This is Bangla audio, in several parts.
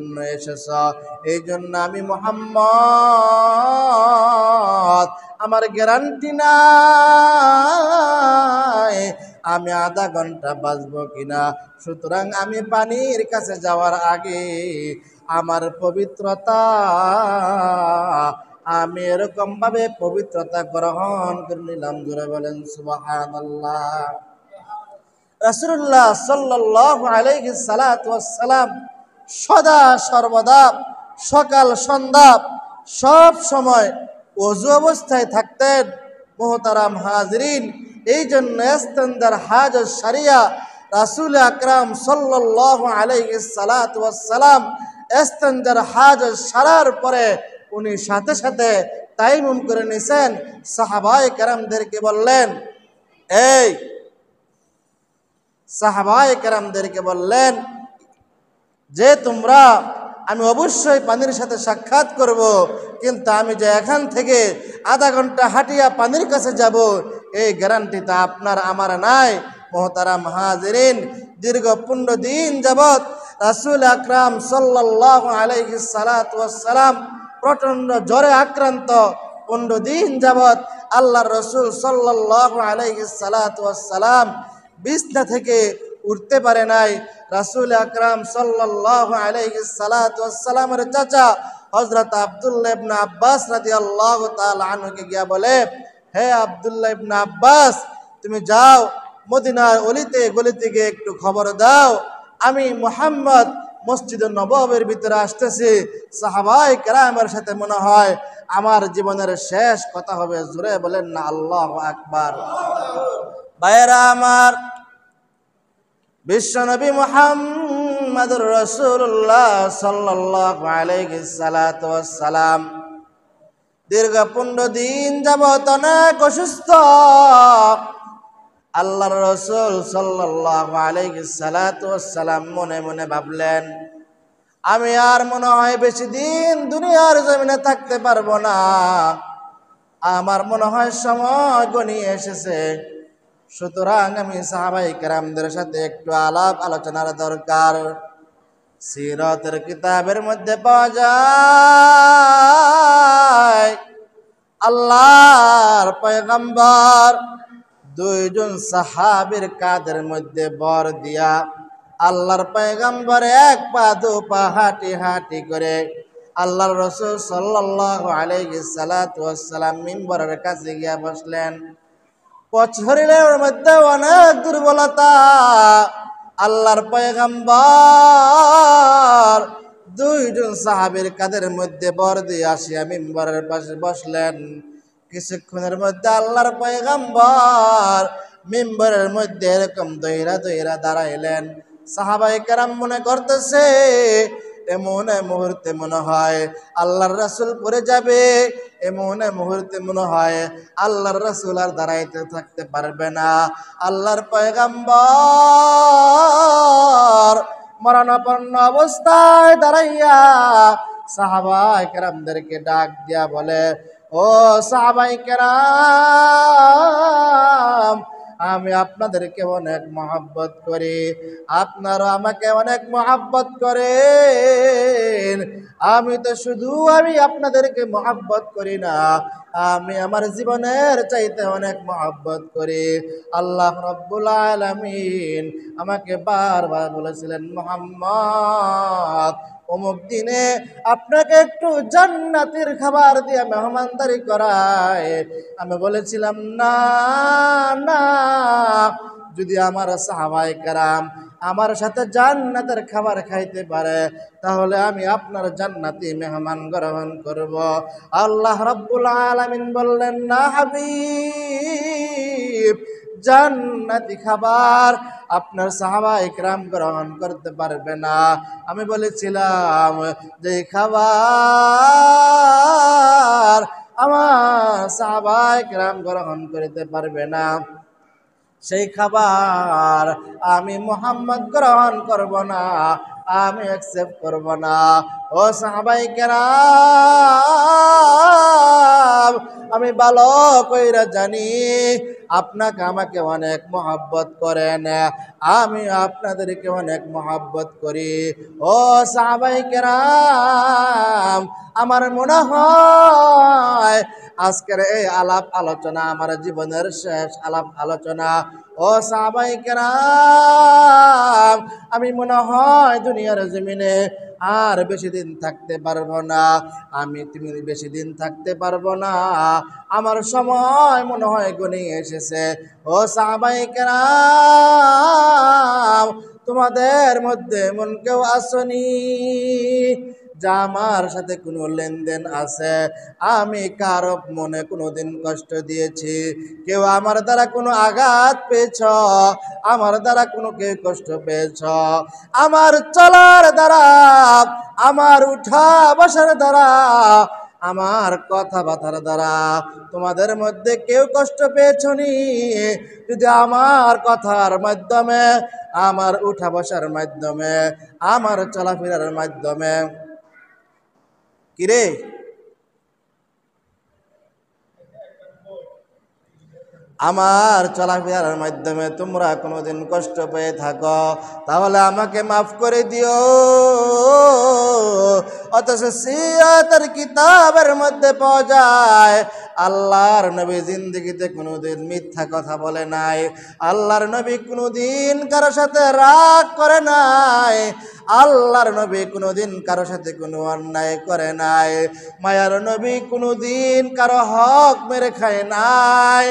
জন্য এসেছ, এই জন্য আমি মুহাম্মদ আমার গ্যারান্টি নাই আমি আধা ঘন্টা বাঁচবো কিনা। সুতরাং আমি পানির কাছে যাওয়ার আগে আমার পবিত্রতা আমি এরকম ভাবে পবিত্রতা গ্রহণ করে নিলাম। জোরে বলেন সুবহানাল্লাহ। রাসূলুল্লাহ সাল্লাল্লাহু আলাইহি সাল্লাতু ওয়াসসালাম সদা সর্বদা সকাল সন্ধ্যা সব সময় ওযু অবস্থায় থাকতেন। মুহতারাম হাজিরিন, এই জন্য ইস্তেনজার হাজত শরিয়া রাসূল আকরাম সাল্লাল্লাহু আলাইহি সাল্লাতু ওয়াসসালাম ইস্তেনজার হাজত সারার পরে উনি সাথে সাথে তায়াম্মুম করে নিছেন। সাহাবায়ে কেরামদেরকে বললেন, সাহাবায়ে কেরামদেরকে বললেন যে তোমরা, আমি অবশ্যই পানির সাথে সাক্ষাৎ করব, কিন্তু আমি যে এখান থেকে আধা ঘন্টা হাঁটিয়া পানির কাছে যাব এই গ্যারান্টিটা আপনার আমার নাই। মুহতারাম হাজিরিন, দীর্ঘ 15 দিন যাবৎ রাসূল আকরাম সাল্লাল্লাহু আলাইহি সাল্লাতু ওয়াসসালাম প্রচণ্ড জ্বরে আক্রান্ত। 15 দিন যাবৎ আল্লাহর রাসূল সাল্লাল্লাহু আলাইহি সাল্লাতু ওয়াসসালাম বিছনা থেকে উঠতে পারে নাই। রাসূল আকরাম সাল্লাল্লাহু আলাইহি সাল্লাতু ওয়াসসালামের চাচা হযরত আব্দুল্লাহ ইবনে আব্বাস রাদিয়াল্লাহু তাআলা আনহুকে গিয়া বলে, হে আব্দুল্লাহ ইবনে আব্বাস, তুমি যাও মদিনার অলিতে গলিতে গিয়ে একটু খবর দাও, আমি মুহাম্মদ মসজিদে নববীর ভিতরে আসতেছি। সাহাবায়ে কেরামের সাথে মনে হয় আমার জীবনের শেষ কথা হবে। জোরে বলেন না আল্লাহু আকবার। ভাইরা আমার, বিশ্বনবী মুহাম্মদুর রাসূলুল্লাহ সাল্লাল্লাহু আলাইহি সাল্লাতু ওয়াসসালাম দীর্ঘ 15 দিন যাবত অনেক অসুস্থ। আল্লাহর রাসূল সাল্লাল্লাহু আলাইহি সাল্লাতু ওয়াসসালাম মনে মনে ভাবলেন, আমি আর মনে হয় বেশি দিন দুনিয়ার জমিনে থাকতে পারবো না, আমার মনে হয় সময় ঘনিয়ে এসেছে। সুতরাং আমি সাহাবায়ে কেরামদের সাথে একটু আলাপ আলোচনার দরকার। সিরাতের কিতাবের মধ্যে পাওয়া যায় আল্লাহর পয়গম্বর দুইজন সাহাবীর কাঁধের মধ্যে ভর দিয়া আল্লাহর পয়গম্বর এক পা দু পা হাঁটি হাঁটি করে আল্লাহর রাসূল সাল্লাল্লাহু আলাইহি সাল্লাতু ওয়াসসালাম মিম্বরের কাছে গিয়া বসলেন। শরীরের মধ্যে অনেক দুর্বলতা। আল্লাহর পয়গম্বর দুইজন সাহাবীর কাঁধের মধ্যে ভর দিয়ে আসিয়া মিম্বরের পাশে বসলেন। কিছুক্ষণের মধ্যে আল্লাহর পয়গম্বর মিম্বরের মধ্যে এরকম দইরা দইরা দাঁড়াইলেন। সাহাবায়ে কেরাম মনে করতেছে এমন মুহূর্তে মনে হয় আল্লাহর রাসূল পড়ে যাবে, এমন মুহূর্তে মনে হয় আল্লাহর রাসূল আর দাঁড়াইতে থাকতে পারবে না। আল্লাহর পয়গম্বর মরণাপন্ন অবস্থায় দাঁড়াইয়া সাহাবায়ে কেরামদেরকে ডাক দিয়া বলে, ও সাহাবায়ে কেরাম, আমি আপনাদেরকে অনেক মহব্বত করি, আপনারা আমাকে অনেক মহব্বত করেন। আমি তো শুধু আমি আপনাদেরকে মহব্বত করি না, আমি আমার জীবনের চাইতে অনেক মহব্বত করি। আল্লাহ রাব্বুল আলামিন আমাকে বারবার বলেছিলেন, মুহাম্মদ অমুক দিনে আপনাকে একটু জান্নাতের খাবার দিয়ে মেহমানদারি করায়। আমি বলেছিলাম না না, যদি আমার সাহাবায়ে কেরাম আমার সাথে জান্নাতের খাবার খাইতে পারে তাহলে আমি আপনার জান্নাতি মেহমান গ্রহণ করব। আল্লাহ রাব্বুল আলামিন বললেন, না হাবিব, জান্নাতি খাবার আপনার সাহাবায়ে কেরাম গ্রহণ করতে পারবে না। আমি বলেছিলাম যে খাবার আমার সাহাবায়ে কেরাম গ্রহণ করতে পারবে না, সেই খাবার আমি মুহাম্মদ গ্রহণ করব না, আমি অ্যাকসেপ্ট করব না। ও সাহাবায়ে কেরাম, আমি ভালো কইরা জানি আপনাকে আমাকে অনেক মহব্বত করেন, আমি আপনাদেরকে অনেক মহব্বত করি। ও সাহাবায়ে কেরাম, আমার মনে হয় আজকের এই আলাপ আলোচনা আমার জীবনের শেষ আলাপ আলোচনা। ও সাহাবায়ে কেরাম, আমি মনে হয় দুনিয়ার জমিনে আর বেশি দিন থাকতে পারবো না, তুমি বেশি দিন থাকতে পারবো না, আমার সময় মনে হয় ঘনিয়ে এসেছে। ও সাহাবায়ে কেরাম, তোমাদের মধ্যে এমন কেউ আসনি যা আমার সাথে কোনো লেনদেন আছে, আমি কারো মনে কোনোদিন কষ্ট দিয়েছি, কেউ আমার দ্বারা কোনো আঘাত পেয়েছ, আমার দ্বারা কোনো কেউ কষ্ট পেয়েছ, আমার চলার দ্বারা, আমার উঠা বসার দ্বারা, আমার কথাবার্তার দ্বারা তোমাদের মধ্যে কেউ কষ্ট পেয়েছনি? যদি আমার কথার মাধ্যমে, আমার উঠা বসার মাধ্যমে, আমার চলাফেরার মাধ্যমে, কিরে আমার চলাফেরার মাধ্যমে তোমরা কোনোদিন কষ্ট পেয়ে থাকো, তাহলে আমাকে মাফ করে দিও। অথচ সিরাতের কিতাবের মধ্যে পাওয়া যায় আল্লাহর নবী জিন্দেগিতে কোনোদিন মিথ্যা কথা বলে নাই, আল্লাহর নবী কোনোদিন কারো সাথে রাগ করে নাই, আল্লাহর নবী কোনোদিন কারো সাথে কোনো অন্যায় করে নাই, মায়ার নবী কোনোদিন কারো হক মেরে খায় নাই,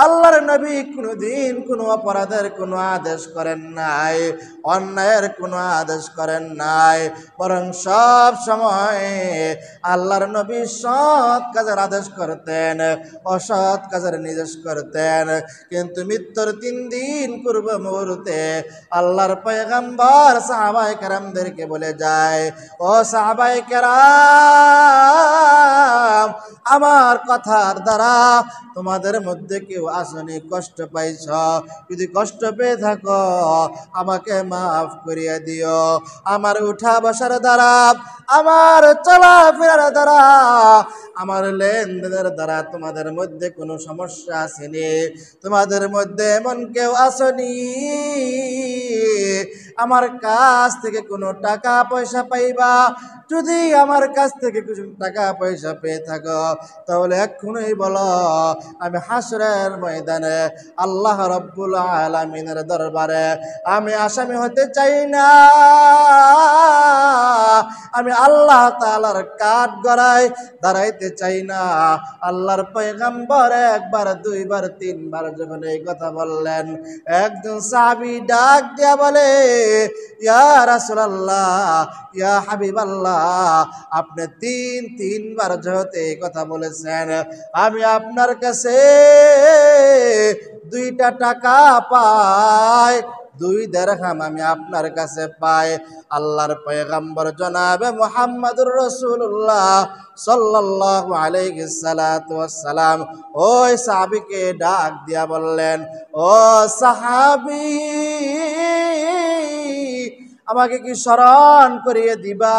আল্লাহর নবী কোনোদিন কোনো অপরাধের কোনো আদেশ করেন নাই, অন্যায়ের কোনো আদেশ করেন নাই, বরং সব সময় আল্লাহর নবী সৎ কাজের আদেশ করতেন, অসৎ কাজের নির্দেশ করতেন। কিন্তু মৃত্যুর 3 দিন পূর্ব মুহূর্তে আল্লাহর পয়গম্বর সাহাবায়ে কেরামদেরকে বলে যায়, ও সাহাবায়ে কেরাম, আমার কথার দ্বারা তোমাদের মধ্যে কেউ আসনি কষ্ট পাইছ, যদি কষ্ট পেয়ে থাকো আমাকে মাফ করিয়া দিও। আমার উঠা বসার দ্বারা, আমার চলাফেরার দ্বারা, আমার লেনদেনের দ্বারা তোমাদের মধ্যে কোনো সমস্যা আসেনি, তোমাদের মধ্যে এমন কেউ আসনি আমার কাছ থেকে কোনো টাকা পয়সা পাইবা, যদি আমার কাছ থেকে কিছু টাকা পয়সা পেয়ে থাকো তাহলে এক্ষুনি বলো, আমি হাসরের ময়দানে আল্লাহ রাব্বুল আলামিনের দরবারে আমি আসামি হতে চাই না, আমি আল্লাহ তাআলার কাঠ গড়ায় দাঁড়াইতে চাই না। আল্লাহর পয়গম্বর একবার, দুইবার, তিনবার যখন এই কথা বললেন, একজন সাহাবী ডাক দিয়া বলে, ইয়া রাসূলুল্লাহ, ইয়া হাবিবাল্লাহ, আপনি তিনবার যেহেতু এই কথা বলেছেন, আমি আপনার কাছে 2টা টাকা পাই, 2 দিরহাম আমি আপনার কাছে পাই। আল্লাহর পয়গম্বর জনাবে মুহাম্মদুর রাসূলুল্লাহ সাল্লাল্লাহু আলাইহি সাল্লাতু ওয়াসসালাম ওই সাহাবীকে ডাক দিয়া বললেন, ও সাহাবী, আমাকে কি স্মরণ করিয়ে দিবা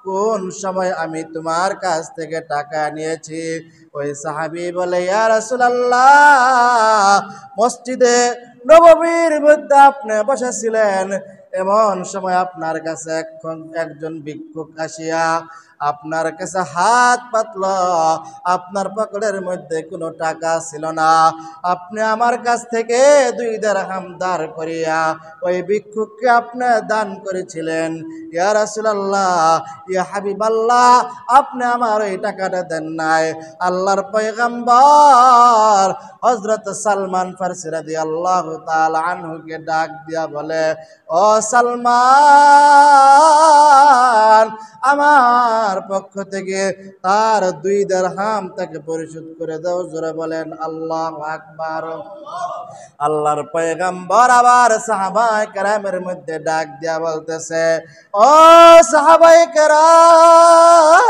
কোন সময় আমি তোমার কাছ থেকে টাকা নিয়েছি? ওই সাহাবী বলে, ইয়া রাসূলুল্লাহ, মসজিদে নববীর মধ্যে আপনি বসেছিলেন, এমন সময় আপনার কাছে একজন ভিক্ষুক আসিয়া আপনার কাছে হাত পাতল, আপনার পকেটের মধ্যে কোনো টাকা ছিল না, আপনি আমার কাছ থেকে 2 দিরহাম ধার করিয়া ওই ভিক্ষুককে আপনি দান করেছিলেন। ইয়া রাসূলুল্লাহ, ইয়া হাবিবাল্লাহ, আপনি আমার ওই টাকাটা দেন নাই। আল্লাহর পয়গম্বর হযরত সালমান ফারসি রাদিয়াল্লাহু তাআলা আনহুকে ডাক দিয়া বলে, ও সালমান, আমার পক্ষ থেকে তার 2 দিরহাম তাকে পরিশোধ করে দাও। জোরে বলেন আল্লাহু আকবার। আল্লাহর পয়গম্বর আবার সাহাবায়ে কেরামের মধ্যে ডাক দিয়া বলতেছে, ও সাহাবায়ে কেরাম,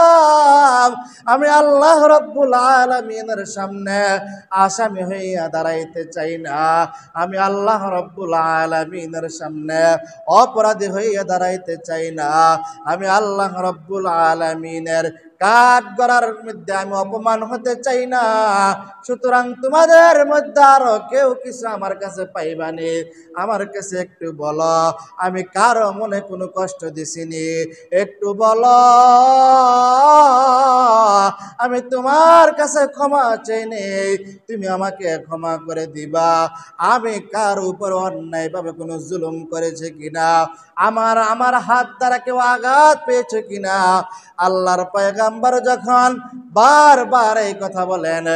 আমি আল্লাহ রাব্বুল আলামিনের সামনে আসামি হইয়া দাঁড়াইতে চাই না, আমি আল্লাহ রাব্বুল আলামিনের সামনে অপরাধী হইয়া দাঁড়াইতে চাই না, আমি আল্লাহ রাব্বুল আলামিনের কাঠ গড়ার মধ্যে আমি অপমান হতে চাই না, সুতরাং তোমাদের মধ্যে আরো কেউ কিছু আমার কাছে পাইবানি, আমার কাছে একটু বলো আমি কারো মনে কোনো কষ্ট দিছিনি, একটু বলো আমি তোমার কাছে ক্ষমা চাই নেই, তুমি আমাকে ক্ষমা করে দিবা। আমি কার উপর অন্যায়ভাবে কোনো জুলুম করেছে কিনা, আমার আমার হাত দ্বারা কেউ আঘাত পেয়েছে কিনা। আল্লাহর পয়গম্বর যখন বারবার এই কথা বলেন,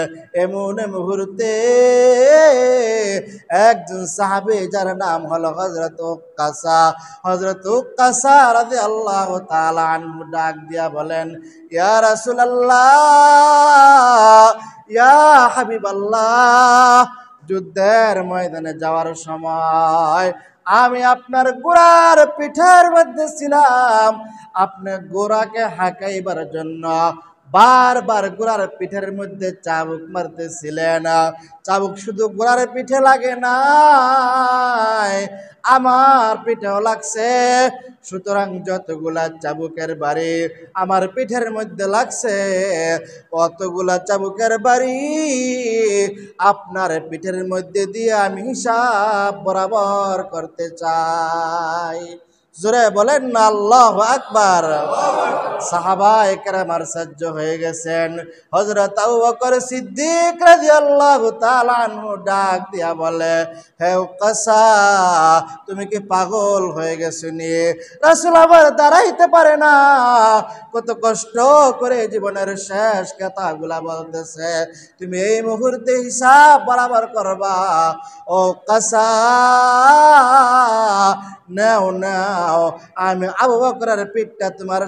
এমন মুহূর্তে একজন সাহাবী যার নাম হলো হযরত উক্কাসা রাদিয়াল্লাহু তাআলা আনহু ডাক দিয়া বলেন, ইয়া রাসূলুল্লাহ, ইয়া হাবিবাল্লাহ, যুদ্ধের ময়দানে যাওয়ার সময় আমি আপনার ঘোড়ার পিঠের মধ্যে ছিলাম, আপনি ঘোড়াকে হাঁকাইবার জন্য বারবার ঘোড়ার পিঠের মধ্যে চাবুক মারতেছিলেন। চাবুক শুধু ঘোড়ার পিঠে লাগে না, আমার পিঠেও লাগছে, সুতরাং যতগুলা চাবুকের বাড়ি আমার পিঠের মধ্যে লাগছে, অতগুলা চাবুকের বাড়ি আপনার পিঠের মধ্যে দিয়ে আমি হিসাব বরাবর করতে চাই। জোরে বলেন না আল্লাহু আকবার। সাহাবায়ে কেরাম আশ্চর্য হয়ে গেছেন। হযরত আবু বকর সিদ্দিক রাদিয়াল্লাহু তাআলা আনহু ডাক দিয়া বলে, হে উকাসা, তুমি কি পাগল হয়ে গেছো নি? রাসূল আবার দাঁড়াইতে পারে না, কত কষ্ট করে জীবনের শেষ কথাগুলা বলতেছে, তুমি এই মুহূর্তে হিসাব বরাবর করবা। ও কাসা, নাও নাও, আমি আবু বকরের পিঠটা তোমার